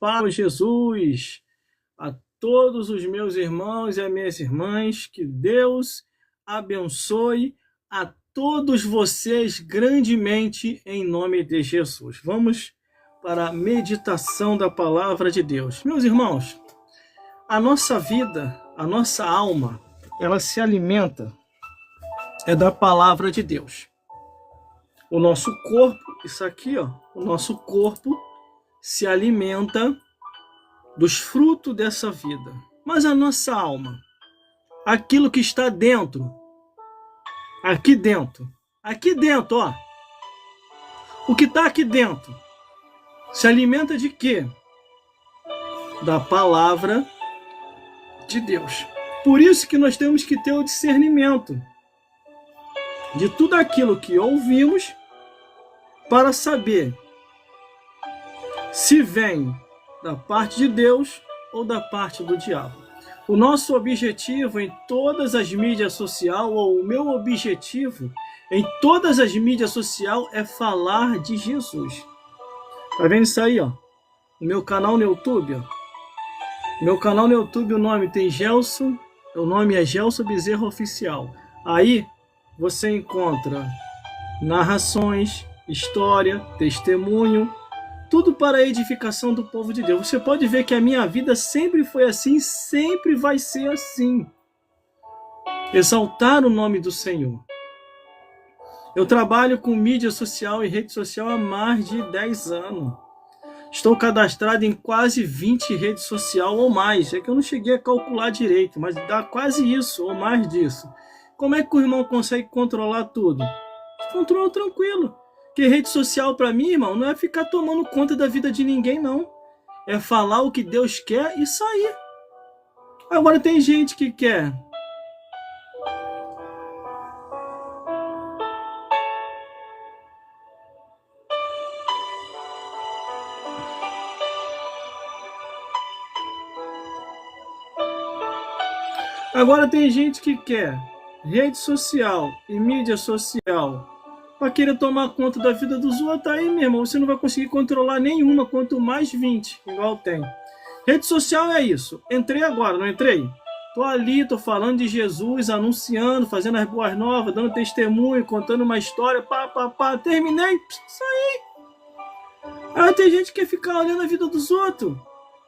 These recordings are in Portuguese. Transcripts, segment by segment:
Paz, Jesus, a todos os meus irmãos e as minhas irmãs, que Deus abençoe a todos vocês grandemente em nome de Jesus. Vamos para a meditação da palavra de Deus. Meus irmãos, a nossa vida, a nossa alma, ela se alimenta da palavra de Deus. O nosso corpo, isso aqui, ó, o nosso corpo se alimenta dos frutos dessa vida. Mas a nossa alma, aquilo que está dentro, aqui dentro, ó, o que está aqui dentro, se alimenta de quê? Da palavra de Deus. Por isso que nós temos que ter o discernimento de tudo aquilo que ouvimos para saber se vem da parte de Deus ou da parte do diabo. O nosso objetivo em todas as mídias sociais, ou o meu objetivo em todas as mídias sociais é falar de Jesus. Tá vendo isso aí, ó? O meu canal no YouTube, ó. Meu canal no YouTube, o nome tem Gelson, o nome é Gelson Bezerra Oficial. Aí você encontra narrações, história, testemunho, tudo para a edificação do povo de Deus. Você pode ver que a minha vida sempre foi assim, sempre vai ser assim. Exaltar o nome do Senhor. Eu trabalho com mídia social e rede social há mais de 10 anos. Estou cadastrado em quase 20 redes sociais ou mais. É que eu não cheguei a calcular direito, mas dá quase isso ou mais disso. Como é que o irmão consegue controlar tudo? Controla tranquilo. Porque rede social para mim, irmão, não é ficar tomando conta da vida de ninguém, não. É falar o que Deus quer e sair. Agora tem gente que quer rede social e mídia social para querer tomar conta da vida dos outros. Aí, meu irmão, você não vai conseguir controlar nenhuma, quanto mais 20, igual tem. Rede social é isso. Entrei agora, não entrei? Tô ali, tô falando de Jesus, anunciando, fazendo as boas novas, dando testemunho, contando uma história, terminei, saí. Aí tem gente que quer ficar olhando a vida dos outros.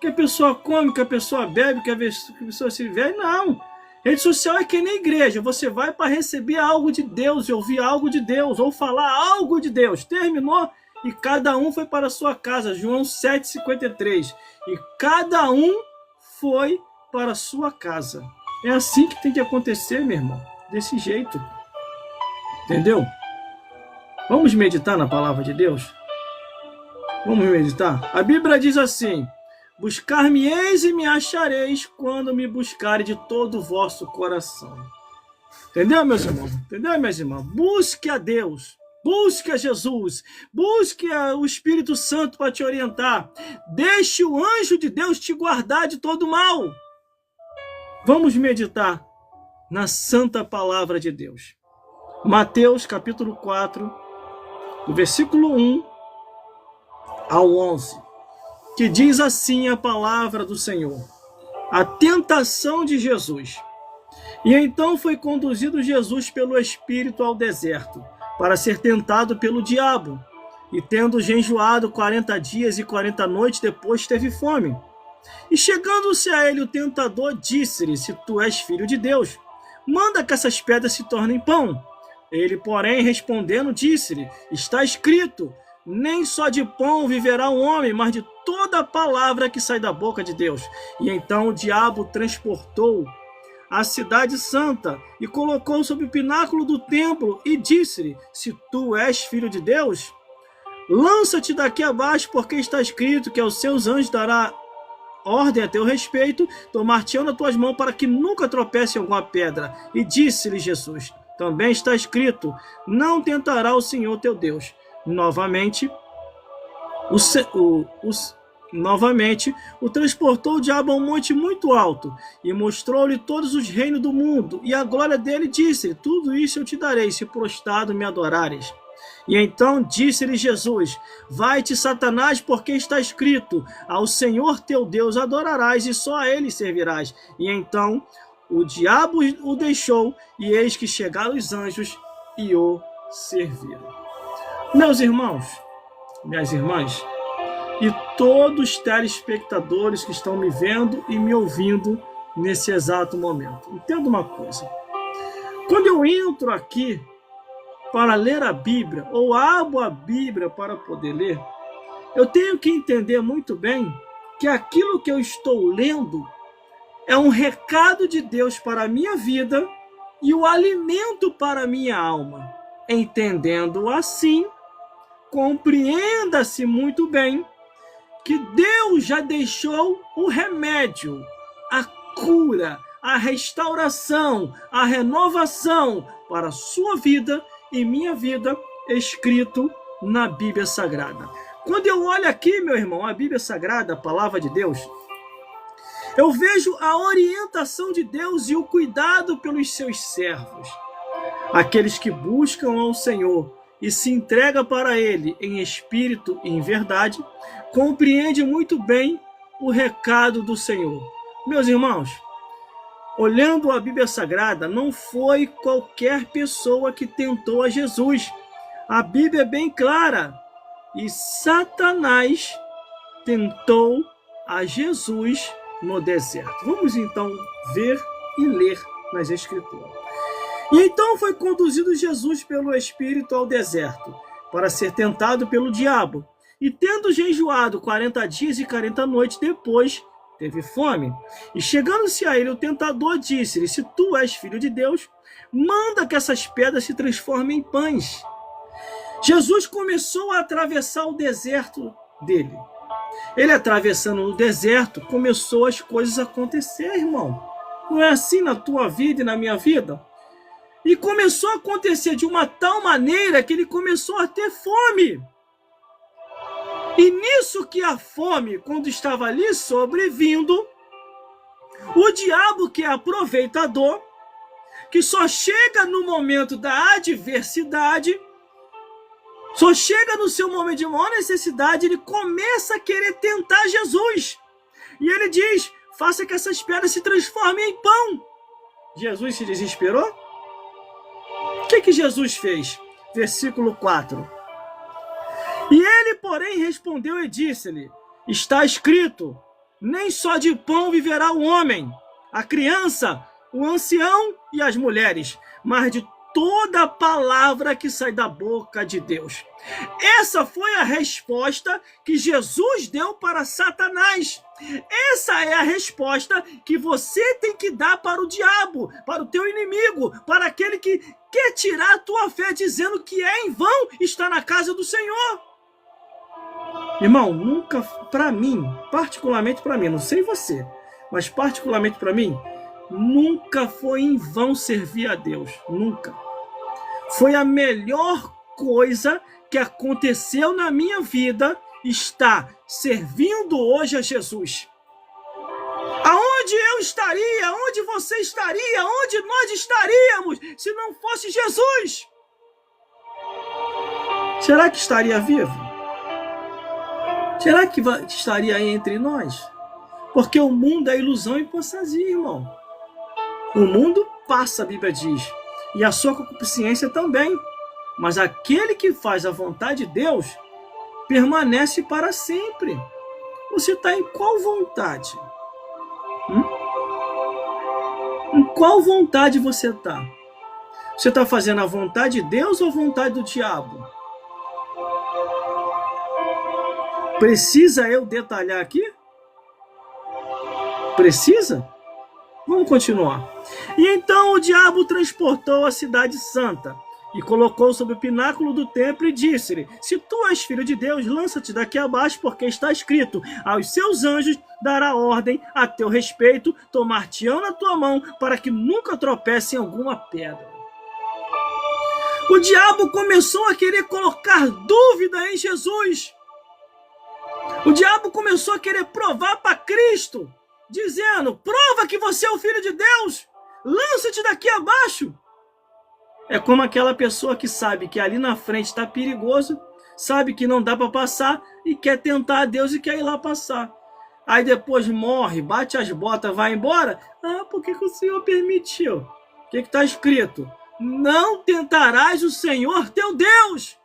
Que a pessoa come, que a pessoa bebe, que a pessoa se vê. Não. Rede social é que nem igreja. Você vai para receber algo de Deus e ouvir algo de Deus, ou falar algo de Deus. Terminou e cada um foi para a sua casa. João 7,53. E cada um foi para a sua casa. É assim que tem que acontecer, meu irmão. Desse jeito. Entendeu? Vamos meditar na palavra de Deus? Vamos meditar? A Bíblia diz assim: buscar-me-eis e me achareis quando me buscarem de todo o vosso coração. Entendeu, meus irmãos? Entendeu, minhas irmãs? Busque a Deus. Busque a Jesus. Busque o Espírito Santo para te orientar. Deixe o anjo de Deus te guardar de todo mal. Vamos meditar na santa palavra de Deus. Mateus capítulo 4, do versículo 1 ao 11. Que diz assim a palavra do Senhor: a tentação de Jesus. E então foi conduzido Jesus pelo Espírito ao deserto, para ser tentado pelo diabo. E tendo jejuado 40 dias e 40 noites, depois teve fome. E chegando-se a ele o tentador, disse-lhe: se tu és filho de Deus, manda que essas pedras se tornem pão. Ele, porém, respondendo, disse-lhe: está escrito, nem só de pão viverá o homem, mas de toda a palavra que sai da boca de Deus. E então o diabo transportou a cidade santa e colocou sobre o pináculo do templo e disse-lhe: se tu és filho de Deus, lança-te daqui abaixo, porque está escrito que aos seus anjos dará ordem a teu respeito, tomar-te-ão nas tuas mãos para que nunca tropece em alguma pedra. E disse-lhe Jesus: também está escrito, não tentará o Senhor teu Deus. Novamente, o transportou o diabo a um monte muito alto e mostrou-lhe todos os reinos do mundo e a glória dele. Disse-lhe: tudo isso eu te darei, se prostrado me adorares. E então disse-lhe Jesus: vai-te, Satanás, porque está escrito: ao Senhor teu Deus adorarás e só a ele servirás. E então o diabo o deixou, e eis que chegaram os anjos e o serviram. Meus irmãos, minhas irmãs, e todos os telespectadores que estão me vendo e me ouvindo nesse exato momento, entenda uma coisa: quando eu entro aqui para ler a Bíblia, ou abro a Bíblia para poder ler, eu tenho que entender muito bem que aquilo que eu estou lendo é um recado de Deus para a minha vida e o alimento para a minha alma. Entendendo assim, compreenda-se muito bem que Deus já deixou o remédio, a cura, a restauração, a renovação para a sua vida e minha vida, escrito na Bíblia Sagrada. Quando eu olho aqui, meu irmão, a Bíblia Sagrada, a palavra de Deus, eu vejo a orientação de Deus e o cuidado pelos seus servos, aqueles que buscam ao Senhor e se entregam para Ele em espírito e em verdade, compreende muito bem o recado do Senhor. Meus irmãos, olhando a Bíblia Sagrada, não foi qualquer pessoa que tentou a Jesus. A Bíblia é bem clara. E Satanás tentou a Jesus no deserto. Vamos então ver e ler nas Escrituras. E então foi conduzido Jesus pelo Espírito ao deserto, para ser tentado pelo diabo. E tendo jejuado 40 dias e 40 noites depois, teve fome. E chegando-se a ele, o tentador disse-lhe: se tu és filho de Deus, manda que essas pedras se transformem em pães. Jesus começou a atravessar o deserto dele. Ele atravessando o deserto, começou as coisas a acontecer, irmão. Não é assim na tua vida e na minha vida? E começou a acontecer de uma tal maneira que ele começou a ter fome. E nisso que a fome, quando estava ali sobrevindo, o diabo, que é aproveitador, que só chega no momento da adversidade, só chega no seu momento de maior necessidade, ele começa a querer tentar Jesus. E ele diz: faça que essas pedras se transformem em pão. Jesus se desesperou? O que Jesus fez? Versículo 4. E ele, porém, respondeu e disse-lhe: está escrito, nem só de pão viverá o homem, a criança, o ancião e as mulheres, mas de toda a palavra que sai da boca de Deus. Essa foi a resposta que Jesus deu para Satanás. Essa é a resposta que você tem que dar para o diabo, para o teu inimigo, para aquele que quer tirar a tua fé, dizendo que é em vão estar na casa do Senhor. Irmão, nunca, para mim, particularmente para mim, não sei você, mas particularmente para mim, nunca foi em vão servir a Deus, nunca. Foi a melhor coisa que aconteceu na minha vida, estar servindo hoje a Jesus. Aonde eu estaria, aonde você estaria, aonde nós estaríamos se não fosse Jesus? Será que estaria vivo? Será que estaria aí entre nós? Porque o mundo é ilusão e fantasia, irmão. O mundo passa, a Bíblia diz, e a sua concupiscência também. Mas aquele que faz a vontade de Deus permanece para sempre. Você está em qual vontade? Em qual vontade você está? Você está fazendo a vontade de Deus ou a vontade do diabo? Precisa eu detalhar aqui? Precisa? Vamos continuar. E então o diabo transportou a cidade santa e colocou sobre o pináculo do templo e disse-lhe: se tu és filho de Deus, lança-te daqui abaixo, porque está escrito: aos seus anjos dará ordem a teu respeito, tomar-te-ão na tua mão, para que nunca tropece em alguma pedra. O diabo começou a querer colocar dúvida em Jesus. O diabo começou a querer provar para Cristo, dizendo: prova que você é o Filho de Deus, lança-te daqui abaixo. É como aquela pessoa que sabe que ali na frente está perigoso, sabe que não dá para passar e quer tentar a Deus e quer ir lá passar. Aí depois morre, bate as botas, vai embora. Ah, por que o Senhor permitiu? O que está escrito? Não tentarás o Senhor teu Deus.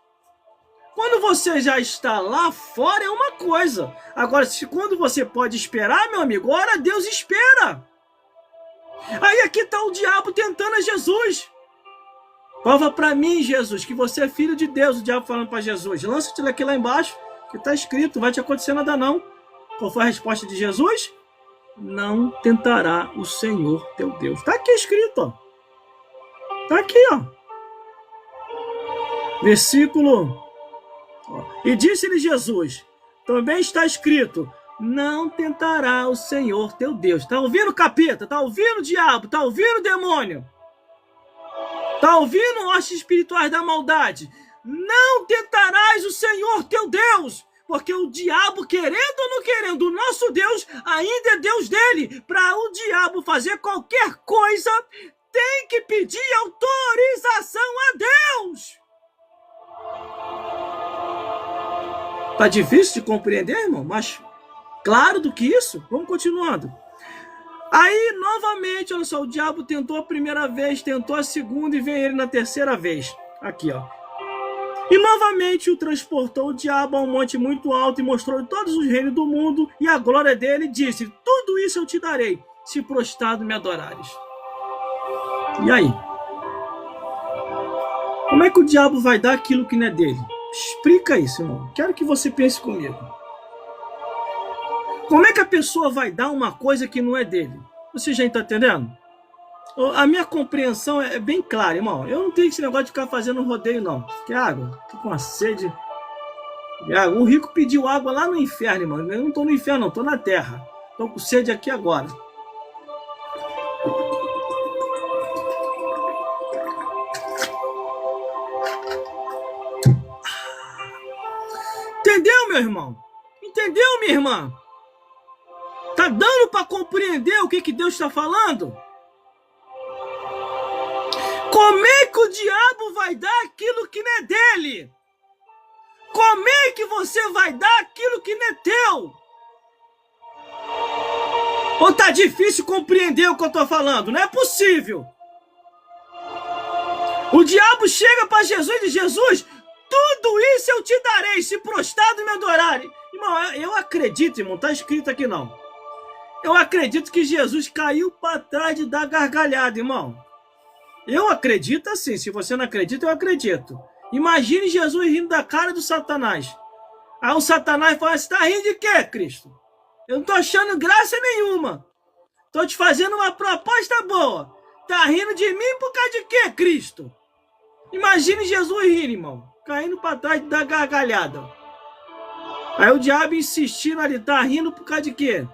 Quando você já está lá fora é uma coisa. Agora, quando você pode esperar, meu amigo, ora Deus espera. Aí aqui está o diabo tentando a Jesus. Prova para mim, Jesus, que você é filho de Deus. O diabo falando para Jesus. Lança-te aqui lá embaixo, que está escrito, não vai te acontecer nada não. Qual foi a resposta de Jesus? Não tentará o Senhor teu Deus. Está aqui escrito, ó. Está aqui, ó. Versículo. E disse-lhe Jesus, também está escrito, não tentará o Senhor teu Deus. Está ouvindo, capeta? Está ouvindo, diabo? Está ouvindo, demônio? Está ouvindo, hostes espirituais da maldade? Não tentarás o Senhor teu Deus. Porque o diabo, querendo ou não querendo, o nosso Deus ainda é Deus dele. Para o diabo fazer qualquer coisa, tem que pedir autorização a Deus. Tá difícil de compreender, irmão? Mas claro do que isso. Vamos continuando. Aí, novamente, olha só, o diabo tentou a primeira vez, tentou a segunda e vem ele na terceira vez. Aqui, ó. E novamente o transportou o diabo a um monte muito alto e mostrou todos os reinos do mundo e a glória dele, e disse, tudo isso eu te darei, se prostrado me adorares. E aí? Como é que o diabo vai dar aquilo que não é dele? Explica isso, irmão. Quero que você pense comigo. Como é que a pessoa vai dar uma coisa que não é dele? Você já está entendendo? A minha compreensão é bem clara, irmão. Eu não tenho esse negócio de ficar fazendo rodeio, não. Quer água? Tô com uma sede. O rico pediu água lá no inferno, irmão. Eu não tô no inferno, não. Tô na terra. Tô com sede aqui agora. Entendeu, meu irmão? Entendeu, minha irmã? Tá dando para compreender o que Deus está falando? Como é que o diabo vai dar aquilo que não é dele? Como é que você vai dar aquilo que não é teu? Ou tá difícil compreender o que eu tô falando? Não é possível. O diabo chega para Jesus e diz, Jesus, tudo isso eu te darei, se prostrado me adorarem. Irmão, eu acredito, irmão, tá escrito aqui não. Eu acredito que Jesus caiu para trás de dar gargalhada, irmão. Eu acredito assim, se você não acredita, eu acredito. Imagine Jesus rindo da cara do Satanás. Aí o Satanás fala, você tá rindo de quê, Cristo? Eu não tô achando graça nenhuma. Tô te fazendo uma proposta boa. Tá rindo de mim por causa de quê, Cristo? Imagine Jesus rindo, irmão. Caindo para trás de dar gargalhada. Aí o diabo insistindo ali, tá rindo por causa de quê?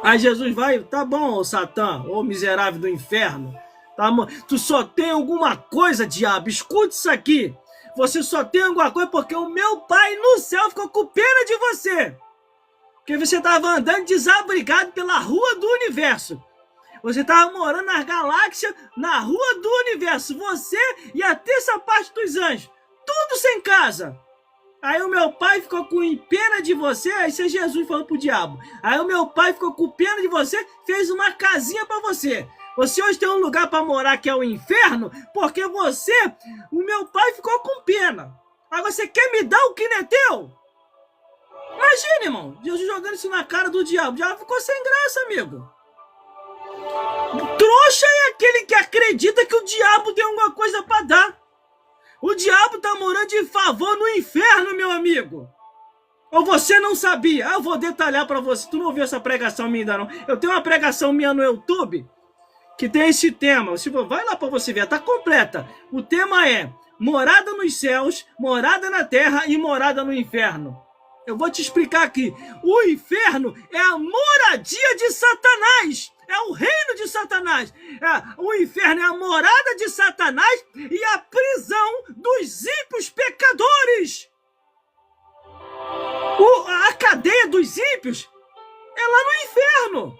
Aí Jesus vai, tá bom, ô Satã, ô miserável do inferno. Tá, tu só tem alguma coisa, diabo, escute isso aqui. Você só tem alguma coisa porque o meu pai no céu ficou com pena de você. Porque você estava andando desabrigado pela rua do universo. Você estava morando nas galáxias, na rua do universo. Você e a terça parte dos anjos. Tudo sem casa. Aí o meu pai ficou com pena de você. Aí isso é Jesus falando pro diabo. Aí o meu pai ficou com pena de você, fez uma casinha para você. Você hoje tem um lugar para morar que é o inferno, porque você, o meu pai ficou com pena. Agora você quer me dar o que não é teu? Imagina, irmão, Jesus jogando isso na cara do diabo. O diabo ficou sem graça, amigo. Trouxa é aquele que acredita que o diabo tem alguma coisa para dar. O diabo tá morando de favor no inferno, meu amigo. Ou você não sabia? Eu vou detalhar para você. Tu não ouviu essa pregação minha ainda não? Eu tenho uma pregação minha no YouTube que tem esse tema. Vai lá para você ver, tá completa. O tema é morada nos céus, morada na terra e morada no inferno. Eu vou te explicar aqui. O inferno é a moradia de Satanás. É o reino de Satanás. O inferno é a morada de Satanás e a prisão dos ímpios pecadores. A cadeia dos ímpios é lá no inferno.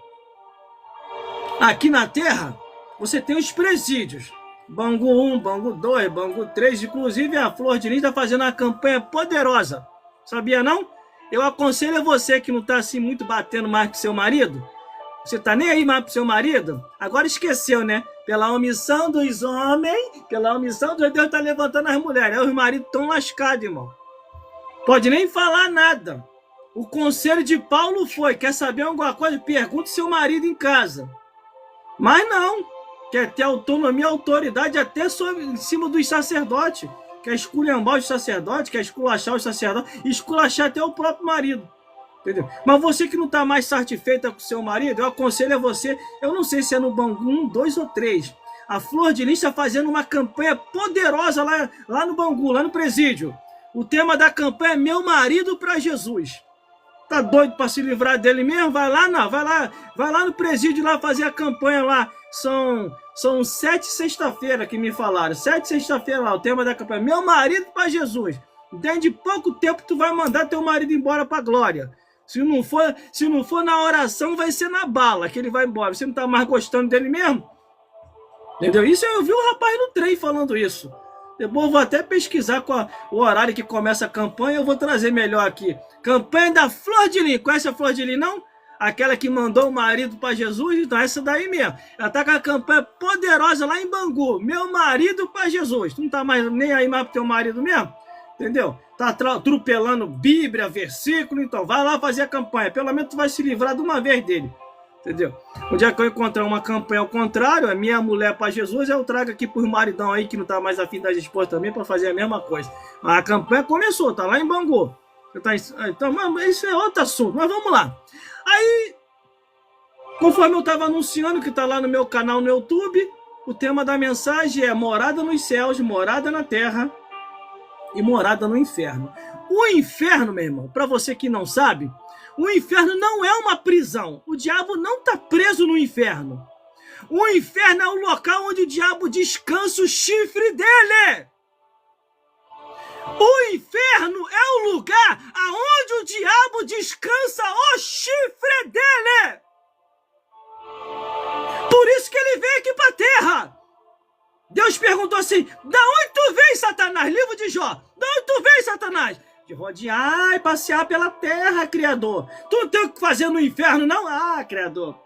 Aqui na terra, você tem os presídios. Bangu 1, Bangu 2, Bangu 3, inclusive a Flor de Lis está fazendo uma campanha poderosa. Sabia não? Eu aconselho a você que não está assim muito batendo mais com seu marido. Você tá nem aí mais pro seu marido? Agora esqueceu, né? Pela omissão dos homens, pela omissão dos Deus tá levantando as mulheres. Aí os maridos estão lascados, irmão. Pode nem falar nada. O conselho de Paulo foi, quer saber alguma coisa? Pergunte seu marido em casa. Mas não. Quer ter autonomia e autoridade até em cima dos sacerdotes. Quer esculhambar os sacerdotes, quer esculachar os sacerdotes, esculachar até o próprio marido. Entendeu? Mas você que não está mais satisfeita com seu marido, eu aconselho a você, eu não sei se é no Bangu 1, 2 ou 3. A Flor de Lis está fazendo uma campanha poderosa lá no Bangu, lá no presídio. O tema da campanha é Meu Marido para Jesus. Tá doido para se livrar dele mesmo? Vai lá, não, vai lá no presídio lá fazer a campanha lá. São 7 sexta-feira que me falaram. 7 sexta-feira lá, o tema da campanha. Meu marido para Jesus. Dentro de pouco tempo tu vai mandar teu marido embora para a glória. Se não for na oração, vai ser na bala que ele vai embora. Você não tá mais gostando dele mesmo? Entendeu? Isso eu vi o rapaz no trem falando isso. Depois eu vou até pesquisar qual o horário que começa a campanha. Eu vou trazer melhor aqui. Campanha da Flor de Lis. Conhece a Flor de Lis, não? Aquela que mandou o marido para Jesus. Então essa daí mesmo. Ela tá com a campanha poderosa lá em Bangu. Meu marido para Jesus. Tu não tá mais nem aí mais pro teu marido mesmo? Entendeu? Tá atropelando Bíblia, versículo. Então vai lá fazer a campanha. Pelo menos tu vai se livrar de uma vez dele. Entendeu? Um dia que eu encontrar uma campanha ao contrário, é minha mulher para Jesus, eu trago aqui pros maridão aí que não tá mais afim das esposas também para fazer a mesma coisa. Mas a campanha começou, tá lá em Bangu. Então, isso é outro assunto, mas vamos lá. Aí, conforme eu tava anunciando, que tá lá no meu canal no YouTube, o tema da mensagem é morada nos céus, morada na terra e morada no inferno. O inferno, meu irmão, para você que não sabe, o inferno não é uma prisão. O diabo não está preso no inferno. O inferno é o local onde o diabo descansa o chifre dele. O inferno é o lugar aonde o diabo descansa o chifre dele. Por isso que ele veio aqui para a terra. Deus perguntou assim, da onde tu vem, Satanás? Livro de Jó. Da onde tu vem, Satanás? De rodear e passear pela terra, Criador. Tu não tem o que fazer no inferno, não? Ah, Criador.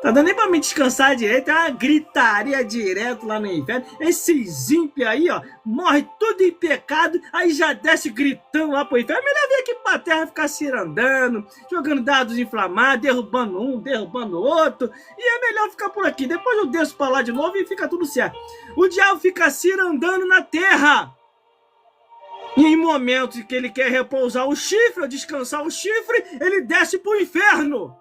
Tá dando nem pra me descansar direito. É uma gritaria direto lá no inferno. Esses ímpios aí, ó, morre tudo em pecado, aí já desce gritando lá pro inferno. Melhor vir aqui pra terra ficar cirandando, jogando dados inflamados, derrubando um, derrubando o outro. E é melhor ficar por aqui. Depois eu desço pra lá de novo e fica tudo certo. O diabo fica cirandando na terra. E em momentos em que ele quer repousar o chifre, ou descansar o chifre, ele desce para o inferno.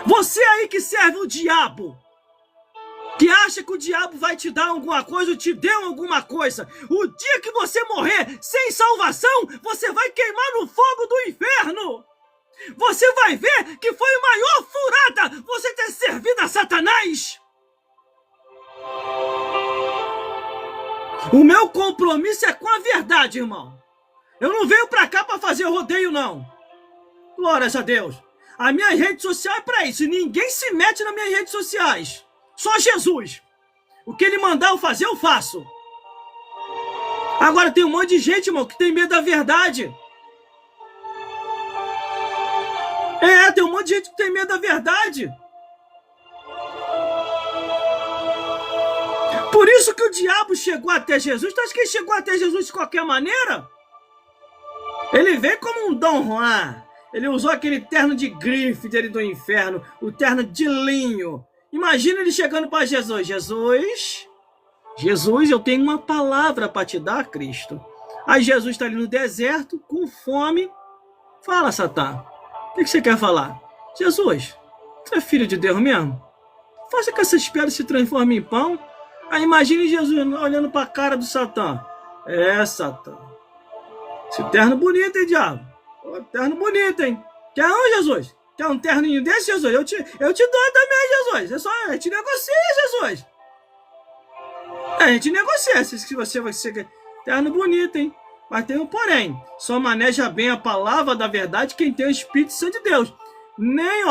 Você aí que serve o diabo, que acha que o diabo vai te dar alguma coisa, ou te deu alguma coisa, o dia que você morrer sem salvação, você vai queimar no fogo do inferno. Você vai ver que foi a maior furada você ter servido a Satanás. O meu compromisso é com a verdade, irmão. Eu não venho pra cá pra fazer rodeio, não. Glórias a Deus. A minha rede social é pra isso. Ninguém se mete nas minhas redes sociais. Só Jesus. O que ele mandar eu fazer, eu faço. Agora tem um monte de gente, irmão, que tem medo da verdade. Tem um monte de gente que tem medo da verdade. Por isso que o diabo chegou até Jesus. Tu acha que ele chegou até Jesus de qualquer maneira? Ele veio como um Dom Juan. Ele usou aquele terno de grife dele do inferno, o terno de linho. Imagina ele chegando para Jesus. Jesus, eu tenho uma palavra para te dar, Cristo. Aí Jesus está ali no deserto, com fome. Fala, Satã. O que você quer falar? Jesus, tu é filho de Deus mesmo? Faça que essas pedras se transformem em pão. Aí imagine Jesus olhando para a cara do Satã. Satã. Esse terno bonito, hein, diabo? Terno bonito, hein? Quer um, Jesus? Quer um terninho desse, Jesus? Eu te dou também, Jesus. A gente negocia, Jesus. A gente negocia. Se você vai ser terno bonito, hein? Mas tem um porém. Só maneja bem a palavra da verdade quem tem o Espírito Santo de Deus. Nem,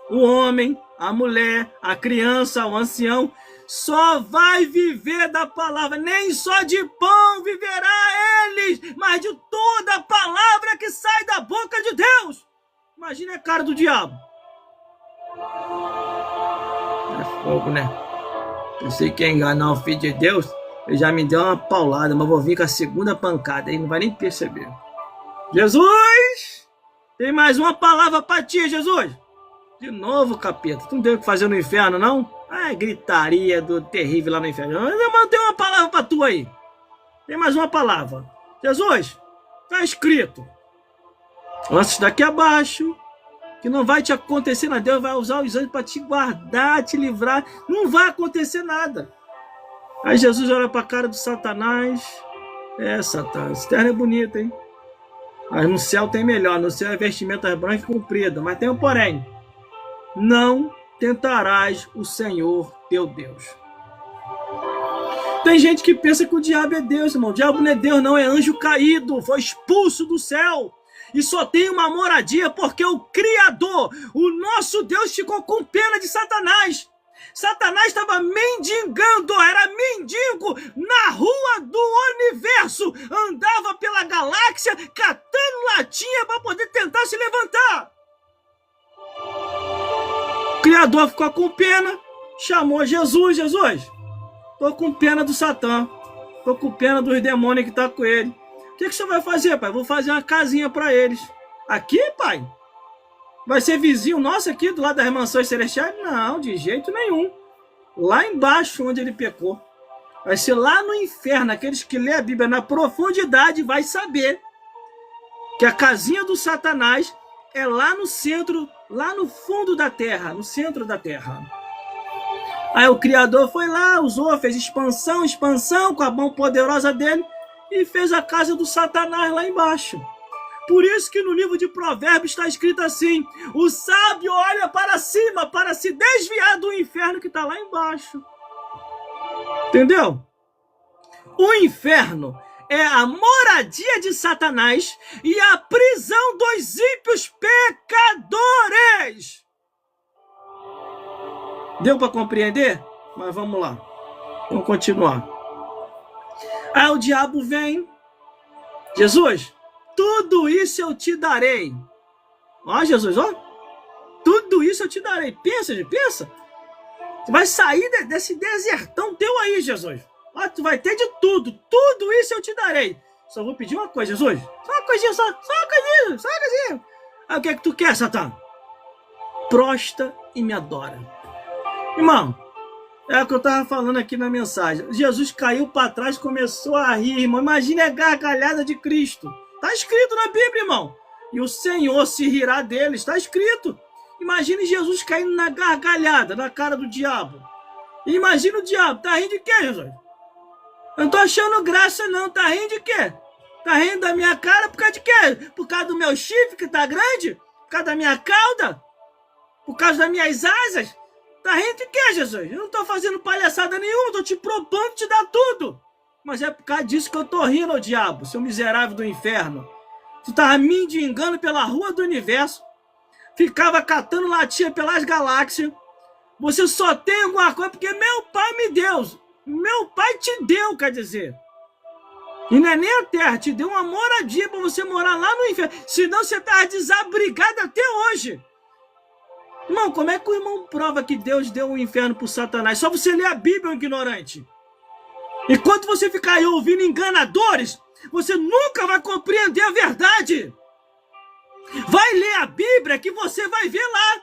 o homem, a mulher, a criança, o ancião. só vai viver da palavra. Nem só de pão viverá eles, mas de toda a palavra que sai da boca de Deus. Imagina a cara do diabo. É fogo, né? Eu sei que é enganar o filho de Deus. Ele já me deu uma paulada, mas vou vir com a segunda pancada. Aí não vai nem perceber. Jesus! Tem mais uma palavra para ti, Jesus. De novo, capeta. Tu não tem o que fazer no inferno, não? Ah, gritaria do terrível lá no inferno. Mas tem uma palavra para tu aí. Tem mais uma palavra. Jesus, tá escrito. Lança isso daqui abaixo. Que não vai te acontecer nada. Deus vai usar os anjos para te guardar, te livrar. Não vai acontecer nada. Aí Jesus olha para a cara do Satanás. É, Satanás, essa terra é bonita, hein? Mas no céu tem melhor. No céu é vestimenta branca e comprida. Mas tem um porém. Não tentarás o Senhor teu Deus. Tem gente que pensa que o diabo é Deus, irmão. O diabo não é Deus, não. É anjo caído. Foi expulso do céu. E só tem uma moradia porque o Criador, o nosso Deus, ficou com pena de Satanás. Satanás estava mendigando, era mendigo na rua do universo. Andava pela galáxia catando latinha para poder tentar se levantar. O Criador ficou com pena, chamou Jesus. Jesus, tô com pena do Satã. Tô com pena dos demônios que tá com ele. O que você vai fazer, pai? Vou fazer uma casinha para eles. Aqui, pai? Vai ser vizinho nosso aqui, do lado das mansões celestiais? Não, de jeito nenhum. Lá embaixo, onde ele pecou. Vai ser lá no inferno. Aqueles que lê a Bíblia na profundidade vai saber que a casinha do Satanás é lá no centro, lá no fundo da terra, no centro da terra. Aí o Criador foi lá, usou, fez expansão com a mão poderosa dele e fez a casa do Satanás lá embaixo. Por isso que no livro de Provérbios está escrito assim: o sábio olha para cima para se desviar do inferno que está lá embaixo. Entendeu? O inferno é a moradia de Satanás e a prisão dos ímpios pecadores. Deu para compreender? Mas vamos lá. Vamos continuar. Aí o diabo vem. Jesus, tudo isso eu te darei. Ó, Jesus, ó. Tudo isso eu te darei. Pensa, pensa. Tu vai sair desse desertão teu aí, Jesus. Ó, tu vai ter de tudo. Tudo isso eu te darei. Só vou pedir uma coisa, Jesus. Só uma coisinha, só uma coisinha, só uma coisinha. Aí o que é que tu quer, Satã? Prosta e me adora. Irmão, é o que eu estava falando aqui na mensagem. Jesus caiu para trás e começou a rir, irmão. Imagine a gargalhada de Cristo. Está escrito na Bíblia, irmão. E o Senhor se rirá dele. Está escrito. Imagine Jesus caindo na gargalhada, na cara do diabo. E imagina o diabo. Tá rindo de quê, Jesus? Eu não tô achando graça, não. Tá rindo de quê? Tá rindo da minha cara por causa de quê? Por causa do meu chifre que tá grande? Por causa da minha cauda? Por causa das minhas asas? Tá rindo de quê, Jesus? Eu não tô fazendo palhaçada nenhuma, tô te propondo te dar tudo. Mas é por causa disso que eu tô rindo, ô diabo, seu miserável do inferno. Tu tava mendigando pela rua do universo, ficava catando latinha pelas galáxias. Você só tem alguma coisa porque meu pai me deu. Meu pai te deu, quer dizer. E não é nem a terra, te deu uma moradia pra você morar lá no inferno. Senão você tava desabrigado até hoje. Irmão, como é que o irmão prova que Deus deu o inferno pro Satanás? Só você ler a Bíblia, ignorante. Enquanto você ficar aí ouvindo enganadores, você nunca vai compreender a verdade. Vai ler a Bíblia que você vai ver lá.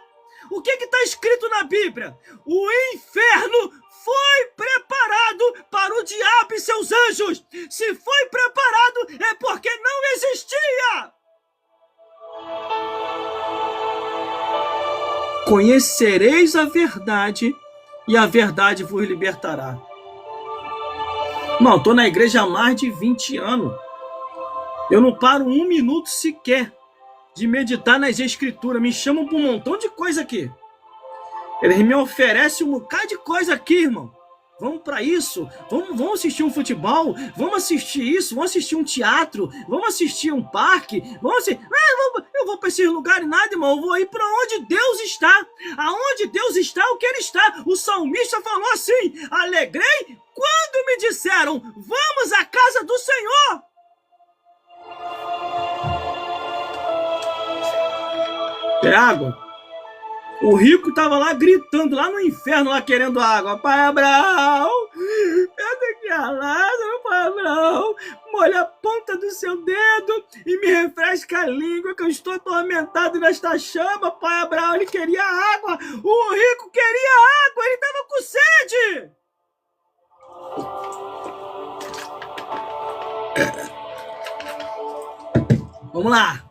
O que está escrito na Bíblia? O inferno foi preparado para o diabo e seus anjos. Se foi preparado, é porque não existia. Conhecereis a verdade e a verdade vos libertará. Não, estou na igreja há mais de 20 anos. Eu não paro um minuto sequer de meditar nas escrituras. Me chamam para um montão de coisa aqui. Eles me oferecem um bocado de coisa aqui, irmão. Vamos para isso, vamos assistir um futebol, vamos assistir isso, vamos assistir um teatro, vamos assistir um parque, eu vou para esses lugares nada, irmão, eu vou ir para onde Deus está. Aonde Deus está, o que Ele está. O salmista falou assim: alegrei quando me disseram, vamos à casa do Senhor. Quer água? O rico estava lá gritando, lá no inferno, lá querendo água. Pai Abraão, eu tenho que ir a Lázaro, Pai Abraão, molha a ponta do seu dedo e me refresca a língua, que eu estou atormentado nesta chama. Pai Abraão, ele queria água. O rico queria água, ele estava com sede. Vamos lá.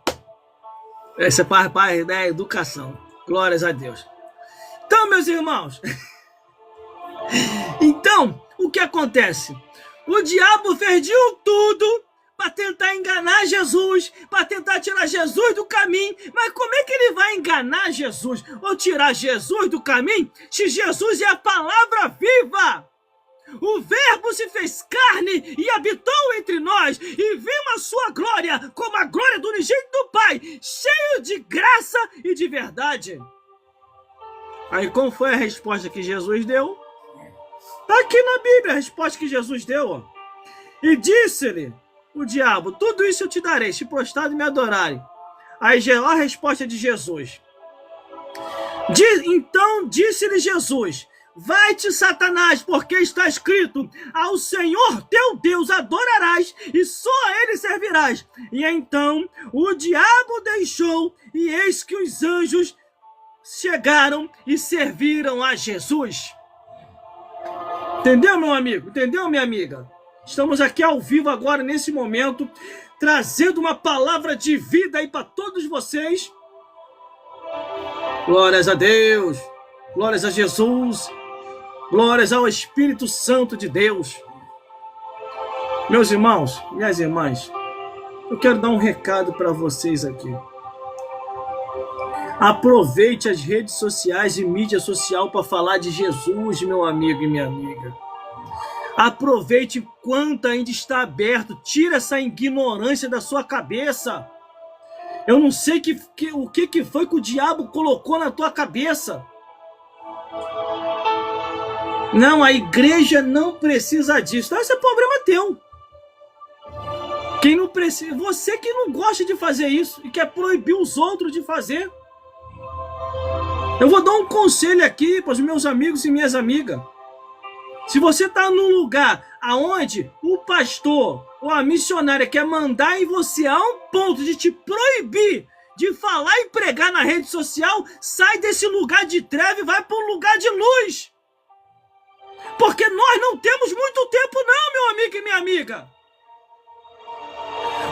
Essa é parte da educação. Glórias a Deus. Então, meus irmãos, então, o que acontece? O diabo fez de tudo para tentar enganar Jesus, para tentar tirar Jesus do caminho. Mas como é que ele vai enganar Jesus ou tirar Jesus do caminho se Jesus é a palavra viva? O Verbo se fez carne e habitou entre nós, e vimos a sua glória como a glória do unigênito do Pai, cheio de graça e de verdade. Aí qual foi a resposta que Jesus deu? Está aqui na Bíblia a resposta que Jesus deu. Ó. E disse-lhe o diabo: tudo isso eu te darei, se prostrado e me adorarem. Aí a resposta de Jesus. Então disse-lhe Jesus: vai-te, Satanás, porque está escrito: ao Senhor teu Deus adorarás e só a ele servirás. E então o diabo deixou, e eis que os anjos chegaram e serviram a Jesus. Entendeu, meu amigo? Entendeu, minha amiga? Estamos aqui ao vivo agora, nesse momento, trazendo uma palavra de vida aí para todos vocês. Glórias a Deus, glórias a Jesus, glórias ao Espírito Santo de Deus. Meus irmãos, minhas irmãs, eu quero dar um recado para vocês aqui. Aproveite as redes sociais e mídia social para falar de Jesus, meu amigo e minha amiga. Aproveite enquanto ainda está aberto. Tira essa ignorância da sua cabeça. Eu não sei o que foi que o diabo colocou na tua cabeça. Não, a igreja não precisa disso. Então, esse é problema teu. Quem não precisa, você que não gosta de fazer isso e quer proibir os outros de fazer. Eu vou dar um conselho aqui para os meus amigos e minhas amigas. Se você está num lugar aonde o pastor ou a missionária quer mandar em você a um ponto de te proibir de falar e pregar na rede social, sai desse lugar de treva e vai para um lugar de luz. Porque nós não temos muito tempo não, meu amigo e minha amiga.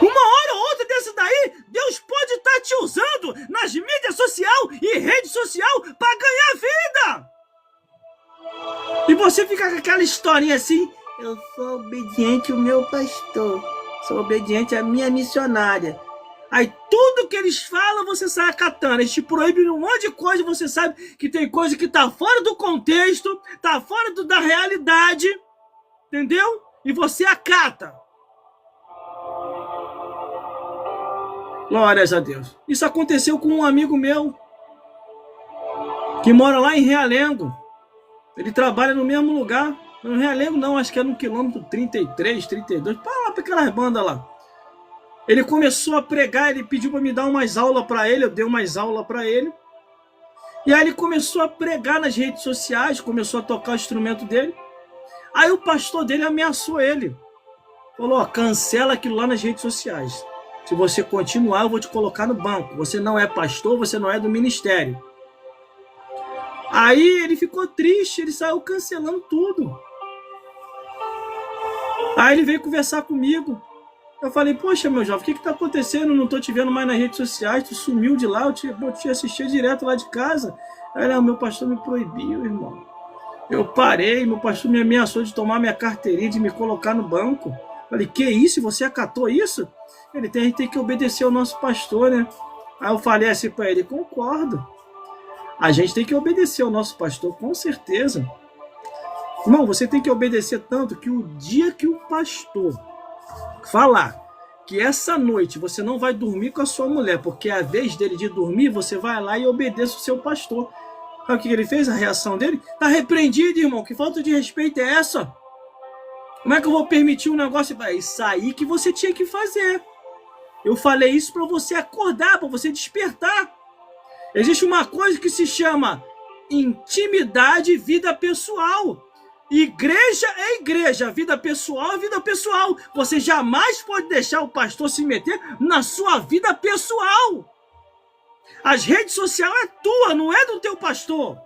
Uma hora ou outra desse daí, Deus pode estar te usando nas mídias sociais e rede social para ganhar vida. E você fica com aquela historinha assim: eu sou obediente ao meu pastor, sou obediente à minha missionária. Aí tudo que eles falam você sai acatando. Eles te proíbem um monte de coisa, você sabe que tem coisa que tá fora do contexto, tá fora da realidade, entendeu? E você acata. Glórias a Deus. Isso aconteceu com um amigo meu que mora lá em Realengo. Ele trabalha no mesmo lugar. No Realengo não, acho que é no quilômetro 33, 32. Para aquelas bandas lá. Ele começou a pregar, ele pediu para me dar umas aulas para ele, eu dei umas aulas para ele. E aí ele começou a pregar nas redes sociais, começou a tocar o instrumento dele. Aí o pastor dele ameaçou ele. Falou: ó, cancela aquilo lá nas redes sociais. Se você continuar, eu vou te colocar no banco. Você não é pastor, você não é do ministério. Aí ele ficou triste, ele saiu cancelando tudo. Aí ele veio conversar comigo. Eu falei: poxa, meu jovem, o que está acontecendo? Não estou te vendo mais nas redes sociais, tu sumiu de lá, eu te assistia direto lá de casa. Aí, não, meu pastor me proibiu, irmão. Eu parei, meu pastor me ameaçou de tomar minha carteirinha, de me colocar no banco. Falei: que isso? Você acatou isso? Ele tem que obedecer ao nosso pastor, né? Aí eu falei assim para ele: concordo. A gente tem que obedecer ao nosso pastor, com certeza. Irmão, você tem que obedecer tanto que o dia que o pastor falar que essa noite você não vai dormir com a sua mulher, porque é a vez dele de dormir, você vai lá e obedeça o seu pastor. Sabe o que ele fez? A reação dele? Tá repreendido, irmão. Que falta de respeito é essa? Como é que eu vou permitir um negócio? É isso aí que você tinha que fazer. Eu falei isso para você acordar, para você despertar. Existe uma coisa que se chama intimidade e vida pessoal. Igreja é igreja, vida pessoal é vida pessoal. Você jamais pode deixar o pastor se meter na sua vida pessoal. As redes sociais é tua, não é do teu pastor.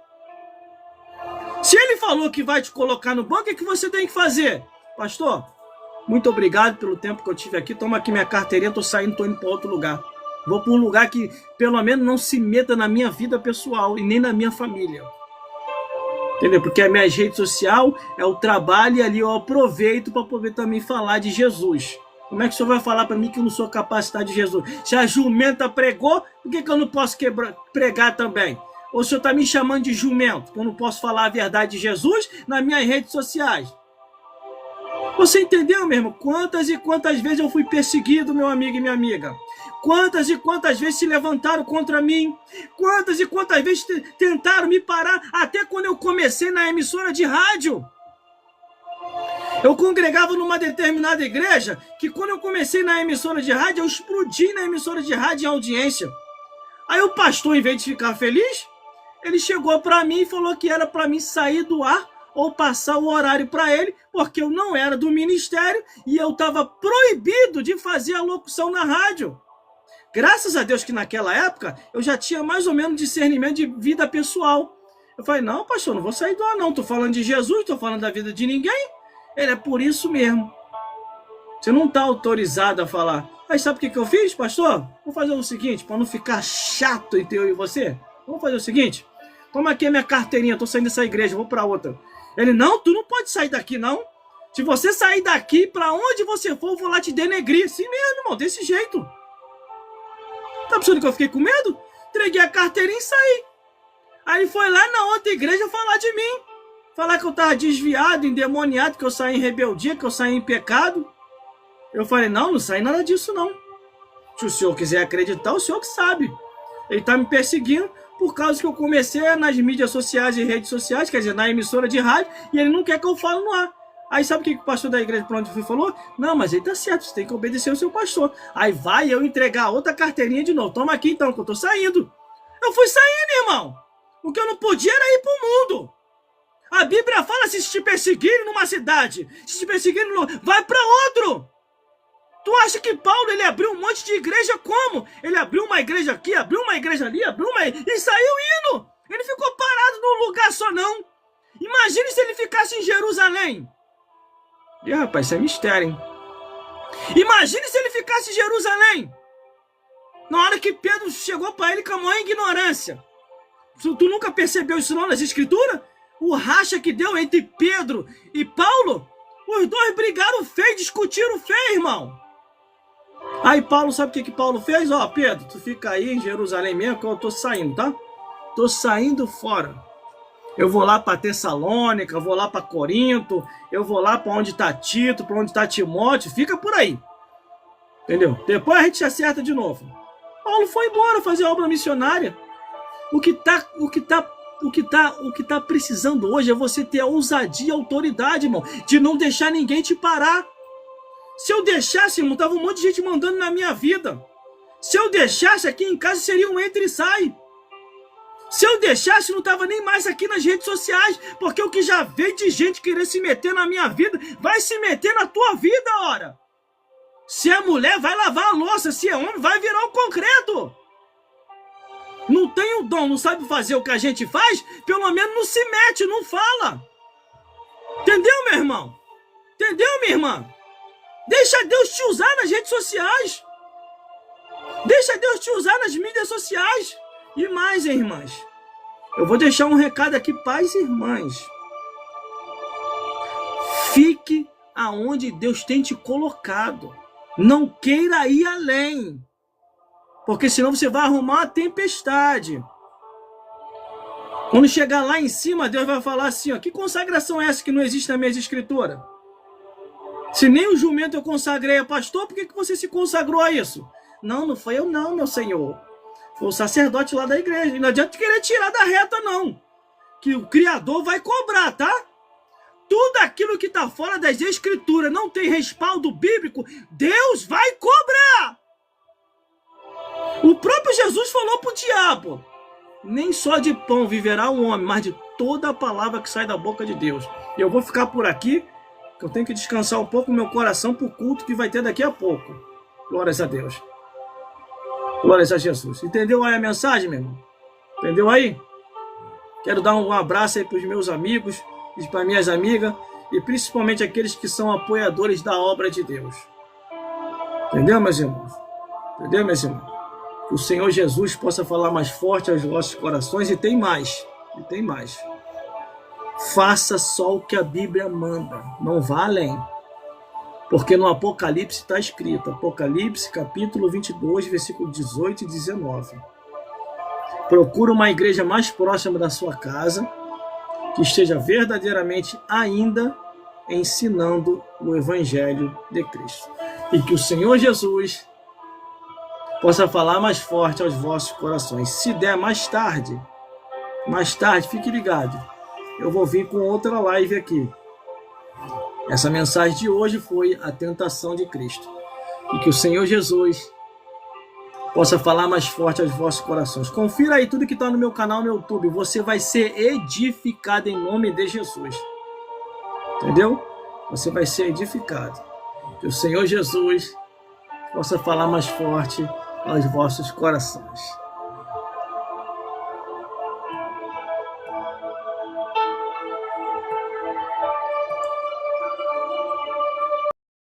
Se ele falou que vai te colocar no banco, o que você tem que fazer? Pastor, muito obrigado pelo tempo que eu tive aqui. Toma aqui minha carteirinha, tô saindo, tô indo para outro lugar. Vou para um lugar que pelo menos não se meta na minha vida pessoal e nem na minha família. Entendeu? Porque a minha rede social é o trabalho e ali eu aproveito para poder também falar de Jesus. Como é que o senhor vai falar para mim que eu não sou capacitado de Jesus? Se a jumenta pregou, por que eu não posso pregar também? Ou o senhor está me chamando de jumento, que eu não posso falar a verdade de Jesus nas minhas redes sociais? Você entendeu, meu irmão? Quantas e quantas vezes eu fui perseguido, meu amigo e minha amiga? Quantas e quantas vezes se levantaram contra mim? Quantas e quantas vezes tentaram me parar? Até quando eu comecei na emissora de rádio. Eu congregava numa determinada igreja que quando eu comecei na emissora de rádio, eu explodi na emissora de rádio em audiência. Aí o pastor, em vez de ficar feliz, ele chegou para mim e falou que era para mim sair do ar ou passar o horário para ele, porque eu não era do ministério e eu estava proibido de fazer a locução na rádio. Graças a Deus que naquela época eu já tinha mais ou menos discernimento de vida pessoal. Eu falei, não, pastor, não vou sair do ar não, estou falando de Jesus, estou falando da vida de ninguém. Ele é por isso mesmo. Você não está autorizado a falar. Aí sabe o que eu fiz, pastor? Vou fazer o seguinte, para não ficar chato entre eu e você. Vamos fazer o seguinte, toma aqui a minha carteirinha, estou saindo dessa igreja, vou para outra. Ele, não, tu não pode sair daqui não. Se você sair daqui, para onde você for, eu vou lá te denegrir. Assim mesmo, irmão, desse jeito. Tá pensando que eu fiquei com medo? Entreguei a carteirinha e saí. Aí ele foi lá na outra igreja falar de mim. Falar que eu tava desviado, endemoniado, que eu saí em rebeldia, que eu saí em pecado. Eu falei, não, não saí nada disso não. Se o senhor quiser acreditar, o senhor que sabe. Ele tá me perseguindo por causa que eu comecei nas mídias sociais e redes sociais, quer dizer, na emissora de rádio, e ele não quer que eu fale no ar. Aí sabe o que o pastor da igreja para onde eu fui falou? Não, mas ele tá certo, você tem que obedecer o seu pastor. Aí vai eu entregar outra carteirinha de novo. Toma aqui então, que eu tô saindo. Eu fui saindo, irmão. O que eu não podia era ir pro mundo. A Bíblia fala, se te perseguirem numa cidade, se te perseguirem no... vai para outro. Tu acha que Paulo, ele abriu um monte de igreja como? Ele abriu uma igreja aqui, abriu uma igreja ali, abriu uma... e saiu indo. Ele ficou parado num lugar só não. Imagine se ele ficasse em Jerusalém. E rapaz, isso é mistério, hein? Imagine se ele ficasse em Jerusalém. Na hora que Pedro chegou para ele com a maior ignorância. Tu nunca percebeu isso não nas escrituras? O racha que deu entre Pedro e Paulo? Os dois brigaram feio, discutiram feio, irmão. Aí Paulo, sabe o que Paulo fez? Ó, Pedro, tu fica aí em Jerusalém mesmo que eu tô saindo, tá? Tô saindo fora. Eu vou lá para Tessalônica, vou lá para Corinto, eu vou lá para onde está Tito, para onde está Timóteo, fica por aí. Entendeu? Depois a gente se acerta de novo. Paulo foi embora fazer obra missionária. O que tá precisando hoje é você ter a ousadia e a autoridade, irmão, de não deixar ninguém te parar. Se eu deixasse, irmão, tava um monte de gente mandando na minha vida. Se eu deixasse aqui em casa, seria um entra e sai. Se eu deixasse, não tava nem mais aqui nas redes sociais, porque o que já veio de gente querer se meter na minha vida, vai se meter na tua vida, ora. Se é mulher, vai lavar a louça, se é homem, vai virar o concreto. Não tem o dom, não sabe fazer o que a gente faz, pelo menos não se mete, não fala. Entendeu, meu irmão? Entendeu, minha irmã? Deixa Deus te usar nas redes sociais. Deixa Deus te usar nas mídias sociais. E mais, hein, irmãs? Eu vou deixar um recado aqui, pais e irmãs. Fique aonde Deus tem te colocado. Não queira ir além. Porque senão você vai arrumar uma tempestade. Quando chegar lá em cima, Deus vai falar assim, ó, que consagração é essa que não existe na minha escritura? Se nem o jumento eu consagrei a pastor, por que você se consagrou a isso? Não, não foi eu não, meu senhor. Foi o sacerdote lá da igreja. E não adianta querer tirar da reta, não. Que o Criador vai cobrar, tá? Tudo aquilo que está fora das escrituras não tem respaldo bíblico, Deus vai cobrar. O próprio Jesus falou para o diabo, nem só de pão viverá o homem, mas de toda a palavra que sai da boca de Deus. E eu vou ficar por aqui, que eu tenho que descansar um pouco o meu coração para o culto que vai ter daqui a pouco. Glórias a Deus. Glórias a Jesus. Entendeu aí a mensagem, meu irmão? Entendeu aí? Quero dar um abraço aí para os meus amigos e para minhas amigas, e principalmente aqueles que são apoiadores da obra de Deus. Entendeu, meus irmãos? Entendeu, meus irmãos? Que o Senhor Jesus possa falar mais forte aos vossos corações, e tem mais. E tem mais. Faça só o que a Bíblia manda. Não vá além. Porque no Apocalipse está escrito, Apocalipse capítulo 22, versículo 18 e 19. Procura uma igreja mais próxima da sua casa, que esteja verdadeiramente ainda ensinando o Evangelho de Cristo. E que o Senhor Jesus possa falar mais forte aos vossos corações. Se der mais tarde, fique ligado. Eu vou vir com outra live aqui. Essa mensagem de hoje foi a tentação de Cristo. E que o Senhor Jesus possa falar mais forte aos vossos corações. Confira aí tudo que está no meu canal no YouTube. Você vai ser edificado em nome de Jesus. Entendeu? Você vai ser edificado. Que o Senhor Jesus possa falar mais forte aos vossos corações.